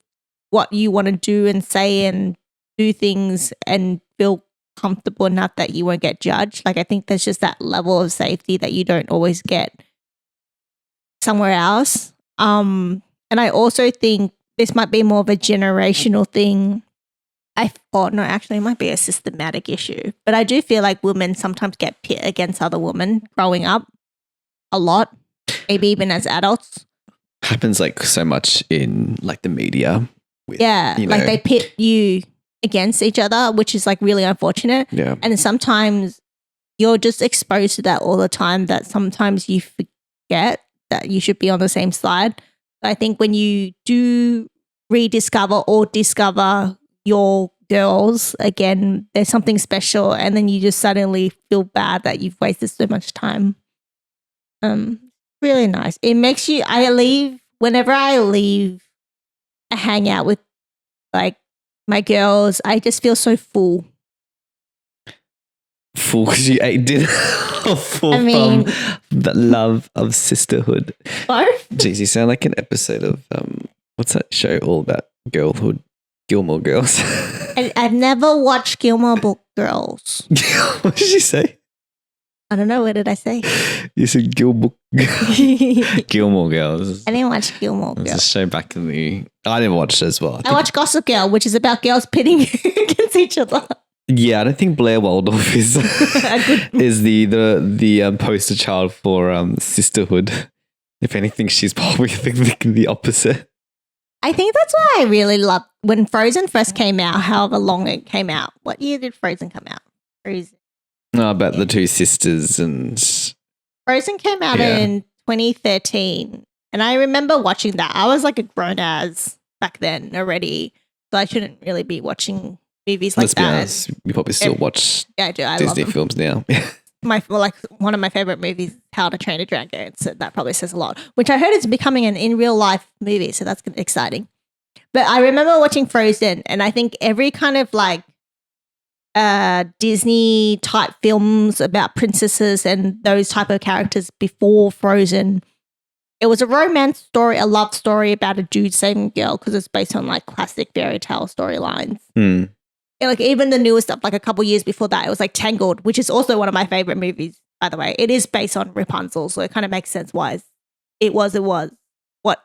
what you want to do and say and do things and feel comfortable enough that you won't get judged. Like, I think there's just that level of safety that you don't always get somewhere else. And I also think this might be more of a generational thing. No, actually, it might be a systematic issue. But I do feel like women sometimes get pit against other women growing up a lot, maybe even as adults. Happens like so much in like the media. With, like they pit you against each other, which is like really unfortunate. Yeah. And sometimes you're just exposed to that all the time that sometimes you forget that you should be on the same side. So I think when you do rediscover or discover your girls again, there's something special, and then you just suddenly feel bad that you've wasted so much time. Really nice. It makes you. Whenever I leave a hangout with like my girls, I just feel so full. Full because you ate dinner. Full from the love of sisterhood. Both. Jeez, you sound like an episode of what's that show all about girlhood? Gilmore Girls. I've never watched Gilmore Girls. What did you say? I don't know. What did I say? You said Gilmore Girls. I didn't watch Gilmore Girls. It's a show back in the... I never watched it as well. I watched Gossip Girl, which is about girls pitting against each other. Yeah, I don't think Blair Waldorf is the poster child for sisterhood. If anything, she's probably the opposite. I think that's why I really loved when Frozen first came out, however long it came out. What year did Frozen come out? Frozen. No, about the two sisters and... Frozen came out in 2013. And I remember watching that. I was like a grown-ass back then already. So I shouldn't really be watching movies like Let's that. Be honest, you probably still watch I do. I Disney love films now. One of my favorite movies, How to Train a Dragon. So that probably says a lot, which I heard is becoming an in real life movie. So that's exciting. But I remember watching Frozen, and I think every kind of like Disney type films about princesses and those type of characters before Frozen, it was a romance story, a love story about a dude saving a girl because it's based on like classic fairy tale storylines. Mm. And like even the newest stuff, like a couple years before that, it was like Tangled, which is also one of my favorite movies, by the way. It is based on Rapunzel, so it kind of makes sense why it was what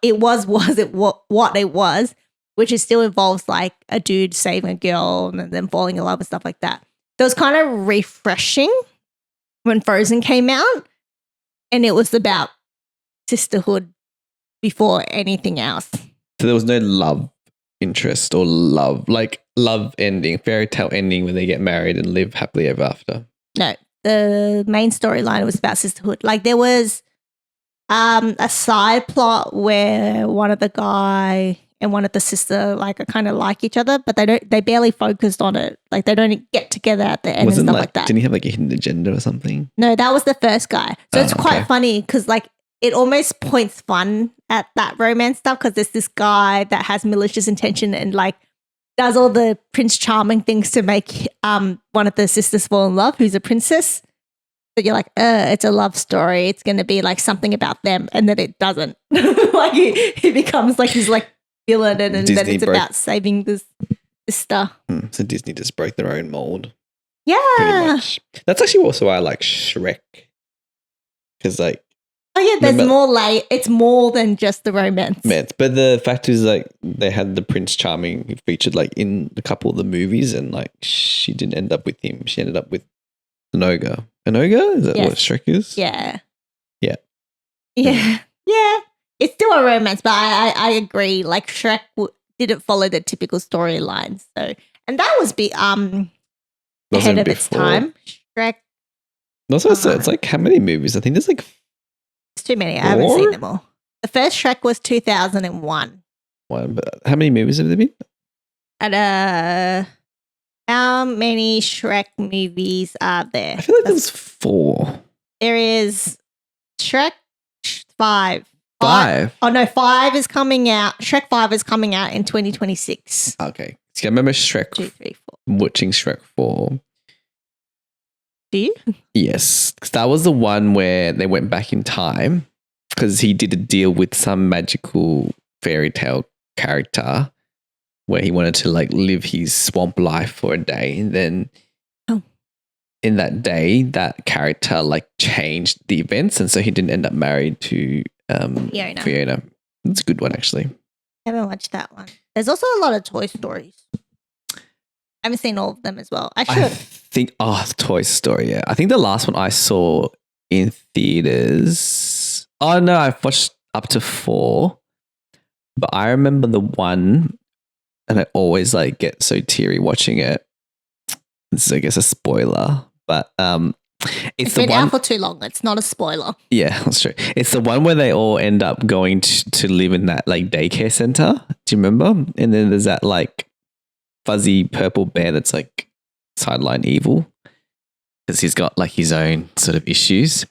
it was, which it still involves like a dude saving a girl and then falling in love and stuff like that. So it was kind of refreshing when Frozen came out, and it was about sisterhood before anything else. So there was no love interest or love ending, fairy tale ending where they get married and live happily ever after. No, the main storyline was about sisterhood. Like there was a side plot where one of the guy and one of the sister like are kind of like each other, but they barely focused on it. Like they don't get together at the end and stuff like that. Didn't he have like a hidden agenda or something? No, that was the first guy. So it's quite funny because like it almost points fun at that romance stuff because there's this guy that has malicious intention and like does all the Prince Charming things to make one of the sisters fall in love, who's a princess. So you're like, it's a love story. It's going to be like something about them, and then it doesn't. Like he becomes like he's like villain, and then it's about saving this sister. So Disney just broke their own mold. Yeah, pretty much. That's actually also why I like Shrek, because like. Oh yeah, there's more it's more than just the romance. But the fact is like they had the Prince Charming featured like in a couple of the movies, and like she didn't end up with him. She ended up with an ogre. An ogre? Is that what Shrek is? Yeah. Yeah. Yeah. Yeah. It's still a romance, but I agree. Like Shrek didn't follow the typical storyline. So, and that was ahead of its time. Shrek. Also, it's like how many movies? I think there's like it's too many. I haven't seen them all. The first Shrek was 2001. But how many movies have there been? And how many Shrek movies are there? I feel like there's 4. There is Shrek 5. 5? Oh no, 5 is coming out. Shrek 5 is coming out in 2026. Okay. So I remember Shrek. 2, 3, 4. Watching Shrek 4. Do you? Yes. Because that was the one where they went back in time because he did a deal with some magical fairy tale character where he wanted to like live his swamp life for a day, and then in that day, that character like changed the events, and so he didn't end up married to Fiona. It's a good one, actually. I haven't watched that one. There's also a lot of Toy Stories. I haven't seen all of them as well. I think Toy Story. Yeah, I think the last one I saw in theaters. Oh no, I've watched up to 4, but I remember the one, and I always like get so teary watching it. This is, I guess, a spoiler, but it's the been one out for too long. It's not a spoiler. Yeah, that's true. It's the one where they all end up going to live in that like daycare center. Do you remember? And then there's that like fuzzy purple bear that's like sideline evil because he's got like his own sort of issues.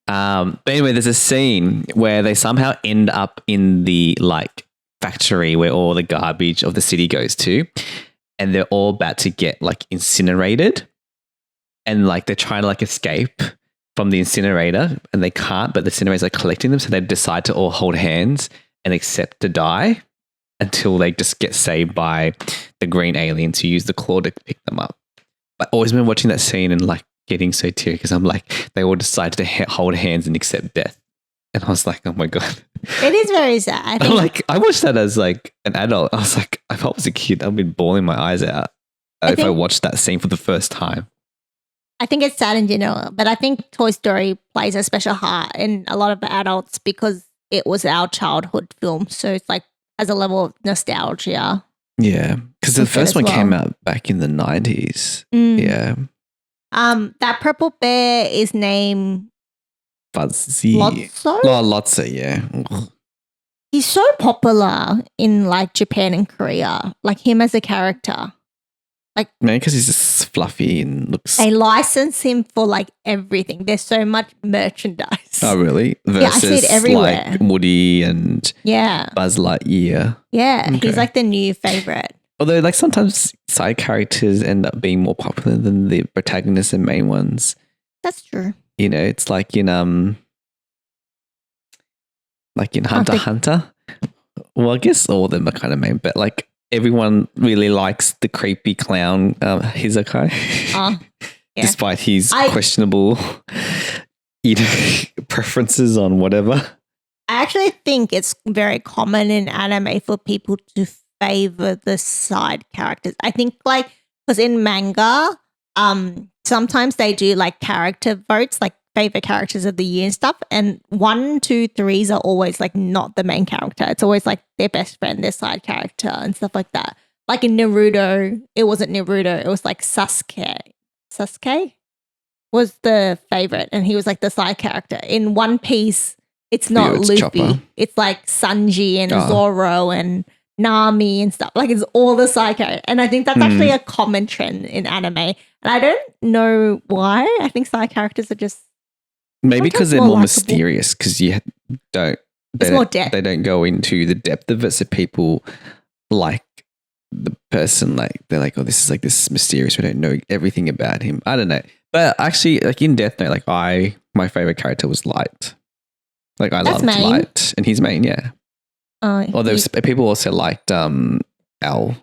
But anyway, there's a scene where they somehow end up in the like factory where all the garbage of the city goes to, and they're all about to get like incinerated, and like they're trying to like escape from the incinerator and they can't, but the incinerators are collecting them, so they decide to all hold hands and accept to die until they just get saved by the green aliens who use the claw to pick them up. I've always been watching that scene and like getting so teary because I'm like, they all decided to hold hands and accept death. And I was like, oh my God. It is very sad. I'm like, I watched that as like an adult. I was like, if I was a kid, I'd be bawling my eyes out if I watched that scene for the first time. I think it's sad in general, but I think Toy Story plays a special heart in a lot of adults because it was our childhood film. So it's like has a level of nostalgia. Yeah, because the first one came out back in the 90s. Yeah. That purple bear is named Fuzzy. Lotso? Oh, Lotso, yeah. Ugh. He's so popular in like Japan and Korea, like him as a character. Like, maybe because he's just fluffy and looks. They license him for like everything. There's so much merchandise. Oh, really? Versus yeah, I see it everywhere. Like Woody and Buzz Lightyear. Yeah, okay. He's like the new favorite. Although, like sometimes side characters end up being more popular than the protagonists and main ones. That's true. You know, it's like in Hunter x Hunter. Well, I guess all of them are kind of main, but like everyone really likes the creepy clown Hisoka, despite his questionable, preferences on whatever. I actually think it's very common in anime for people to favor the side characters. I think like because in manga, sometimes they do like character votes, like favorite characters of the year and stuff. And 1, 2, 3s are always like not the main character. It's always like their best friend, their side character and stuff like that. Like in Naruto, it wasn't Naruto. It was like Sasuke. Sasuke was the favorite and he was like the side character. In One Piece, it's not Luffy. Chopper. It's like Sanji and Zoro and Nami and stuff. Like it's all the side characters. And I think that's actually a common trend in anime. And I don't know why. I think side characters are just maybe because they're more mysterious because you don't. It's more depth. They don't go into the depth of it, so people like the person like they're like, oh, this is like this mysterious. We don't know everything about him. I don't know, but actually, like in Death Note, like my favorite character was Light. Like I loved Light, and he's main, yeah. Although people also liked Al.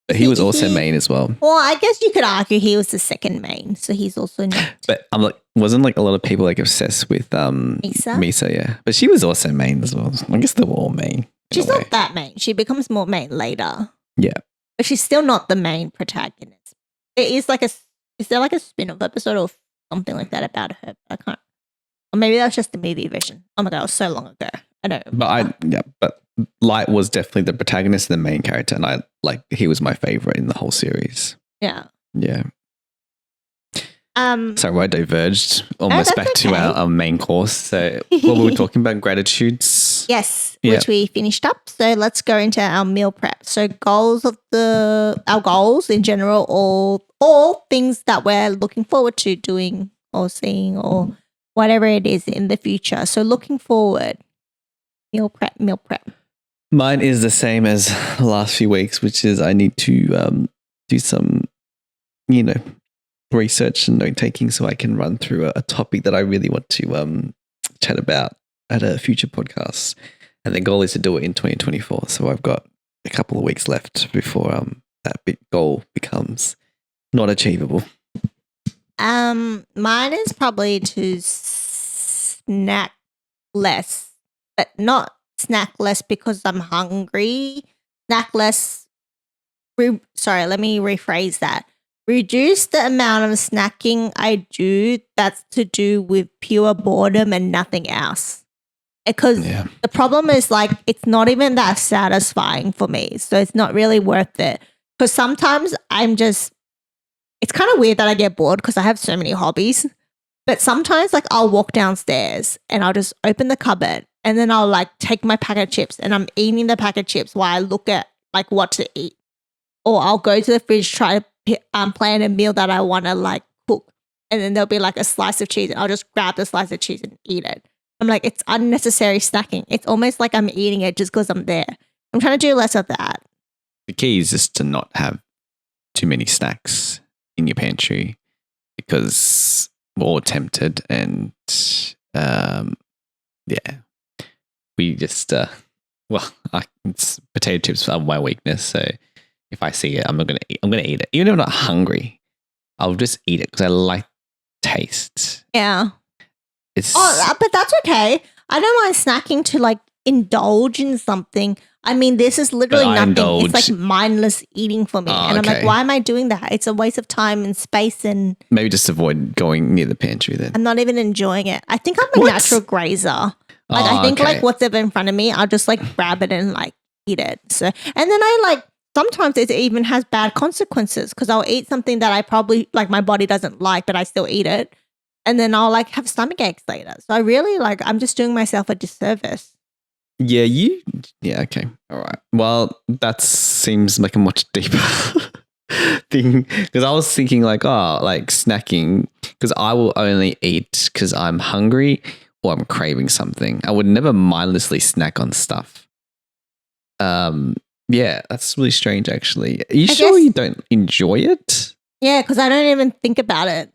But he was also main as well. Well, I guess you could argue he was the second main, so he's also not. But I'm like, wasn't like a lot of people like obsessed with Misa, yeah. But she was also main as well. I guess they were all main. She's not that main. She becomes more main later. Yeah. But she's still not the main protagonist. There is like is there like a spin-off episode or something like that about her? I can't. Or maybe that was just the movie version. Oh my God, it was so long ago. I know. But Light was definitely the protagonist and the main character, and he was my favorite in the whole series. Yeah. Yeah. Sorry, I diverged almost back to our main course. So what were we talking about? Gratitudes? Yes, which we finished up. So let's go into our meal prep. So our goals in general, all things that we're looking forward to doing or seeing or whatever it is in the future. So looking forward, meal prep. Mine is the same as the last few weeks, which is I need to do some, research and note taking so I can run through a topic that I really want to chat about at a future podcast. And the goal is to do it in 2024. So I've got a couple of weeks left before that big goal becomes not achievable. Mine is probably to snack less, but not snack less because I'm hungry. Snack less. Sorry, let me rephrase that. Reduce the amount of snacking I do that's to do with pure boredom and nothing else. Because the problem is like it's not even that satisfying for me. So it's not really worth it. Because sometimes it's kind of weird that I get bored because I have so many hobbies. But sometimes like I'll walk downstairs and I'll just open the cupboard and then I'll like take my packet of chips and I'm eating the packet of chips while I look at like what to eat. Or I'll go to the fridge, try to plan a meal that I want to like cook. And then there'll be like a slice of cheese and I'll just grab the slice of cheese and eat it. I'm like, it's unnecessary snacking. It's almost like I'm eating it just because I'm there. I'm trying to do less of that. The key is just to not have too many snacks in your pantry because we're all tempted and we just potato chips are my weakness. So if I see it, I'm gonna eat it. Even if I'm not hungry, I'll just eat it because I like taste. Yeah. But that's okay. I don't mind snacking to like indulge in something. I mean, this is literally nothing. It's like mindless eating for me. And I'm like, why am I doing that? It's a waste of time and space and maybe just avoid going near the pantry then. I'm not even enjoying it. I think I'm a natural grazer. Like I think like what's ever in front of me, I'll just like grab it and like eat it. So and then I like sometimes it even has bad consequences because I'll eat something that I probably like my body doesn't like, but I still eat it. And then I'll like have stomach aches later. So I really like I'm just doing myself a disservice. Yeah, okay. All right. Well, that seems like a much deeper thing because I was thinking like, like snacking because I will only eat because I'm hungry or I'm craving something. I would never mindlessly snack on stuff. Yeah, that's really strange actually. Are you sure you don't enjoy it? Yeah, because I don't even think about it.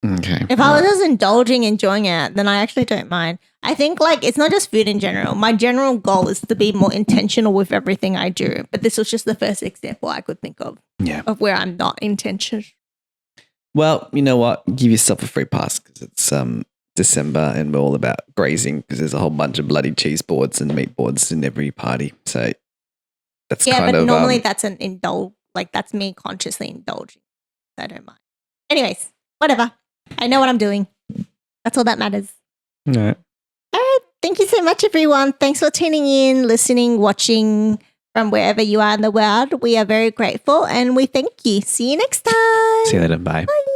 Okay. If I was just enjoying it, then I actually don't mind. I think like it's not just food in general. My general goal is to be more intentional with everything I do. But this was just the first example I could think of. Yeah. Of where I'm not intentional. Well, you know what? Give yourself a free pass because it's December and we're all about grazing because there's a whole bunch of bloody cheese boards and meat boards in every party. So that's kind of... Yeah, but normally that's an indulge. Like that's me consciously indulging. I don't mind. Anyways, whatever. I know what I'm doing. That's all that matters. All right. All right. Thank you so much, everyone. Thanks for tuning in, listening, watching from wherever you are in the world. We are very grateful and we thank you. See you next time. See you later. Bye. Bye.